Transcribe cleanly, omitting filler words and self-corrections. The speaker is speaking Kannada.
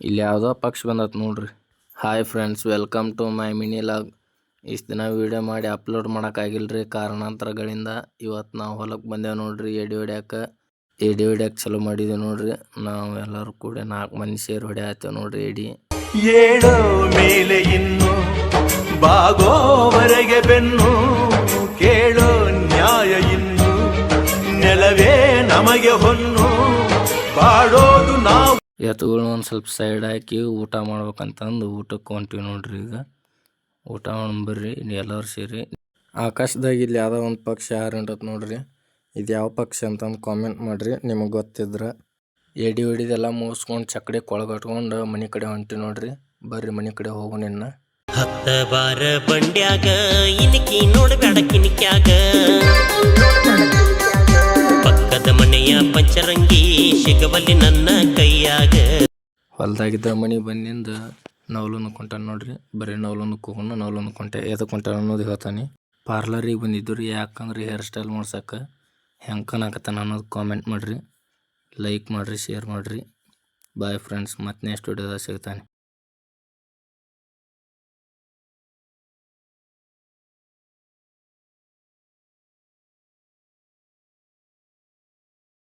ಇಲ್ಲಿ ಯಾವುದೋ ಪಕ್ಷಿ ಬಂದತ್ ನೋಡ್ರಿ. Hi friends, welcome to my mini vlog. ಇಷ್ಟು ದಿನ ವೀಡಿಯೋ ಮಾಡಿ ಅಪ್ಲೋಡ್ ಮಾಡೋಕ್ಕಾಗಿಲ್ರಿ ಕಾರಣಾಂತರಗಳಿಂದ. ಇವತ್ತು ನಾವು ಹೊಲಕ್ಕೆ ಬಂದೇವು ನೋಡ್ರಿ ಎಡಿ ಹೊಡ್ಯಾಕೆ ಚಲೋ ಮಾಡಿದ್ದೀವಿ ನೋಡ್ರಿ. ನಾವು ಎಲ್ಲರೂ ಕೂಡ 4 ಮಂದಿ ಸೇರಿ ಹೊಡ್ಯಾತೇವೆ ನೋಡ್ರಿ ಎಡಿ. ಏಳೋ ಮೇಲೆ ಇನ್ನು ಬಾಗೋವರೆಗೆ ಬೆನ್ನು ಕೇಳೋ ನ್ಯಾಯ ಇನ್ನು ನೆಲವೇ ನಮಗೆ ಹೊನ್ನು ಬಾಡೋದು ನಾವು. ಎತ್ತುಗಳನ್ನ ಒಂದು ಸ್ವಲ್ಪ ಸೈಡ್ ಹಾಕಿ ಊಟ ಮಾಡ್ಬೇಕಂತಂದು ಊಟಕ್ಕೆ ಹೊಂಟಿವಿ ನೋಡ್ರಿ. ಈಗ ಊಟ ಬರ್ರಿ ಎಲ್ಲರೂ ಸೇರಿ. ಆಕಾಶದಾಗ ಇಲ್ಲಿ ಯಾವುದೋ ಒಂದು ಪಕ್ಷಿ ಹಾರಿಂಟತ್ ನೋಡ್ರಿ. ಇದು ಯಾವ ಪಕ್ಷಿ ಅಂತಂದು ಕಾಮೆಂಟ್ ಮಾಡಿರಿ ನಿಮಗೆ ಗೊತ್ತಿದ್ರೆ. ಎಡಿ ಹೊಡಿದೆಲ್ಲ ಮುಗಿಸ್ಕೊಂಡು ಚಕ್ಕಡಿ ಕೊಳಗಟ್ಕೊಂಡು ಮನೆ ಕಡೆ ಹೊಂಟಿ ನೋಡ್ರಿ. ಬರ್ರಿ ಮನೆ ಕಡೆ ಹೋಗು. ನಿನ್ನ 10 ಬಾರ ಬಂಡ್ಯಾಗ ಇನಿಕಿ ನೋಡಬೇಡ ಕಿನಿಕ್ಯಾಗ ಪಕ್ಕದ ಮನೆಯ ಪಂಚರಂಗಿ ಸಿಗವಲ್ಲಿ ನನ್ನ ಕೈಯಾಗ. ಹೊಲ್ದಾಗಿದ್ದ ಮನೆ ಬಂದಿಂದ ನವಲನ್ನು ಕೊಂಟಾನ ನೋಡ್ರಿ. ಬರೀ ನವಲನ್ನು ಹೋಗೋಣ. ನವಲನ್ನು ಕೊಂಟೆ ಎದಕ್ಕೆ ಕೊಂಟಾನ ಅನ್ನೋದು ಹೇಳ್ತಾನೆ. ಪಾರ್ಲರಿಗೆ ಬಂದಿದ್ದು ರೀ. ಯಾಕಂದ್ರೆ ಹೇರ್ ಸ್ಟೈಲ್ ಮಾಡ್ಸಕ್ಕೆ ಹೆಂಗೆ ಕಾಣಕತ್ತಾನ ಅನ್ನೋದು ಕಾಮೆಂಟ್ ಮಾಡಿರಿ, ಲೈಕ್ ಮಾಡಿರಿ, ಶೇರ್ ಮಾಡಿರಿ. ಬಾಯ್ ಫ್ರೆಂಡ್ಸ್, ಮತ್ತೆ ನೆಕ್ಸ್ಟ್ ವಿಡಿಯೋದಾಗ ಸಿಗ್ತಾನೆ.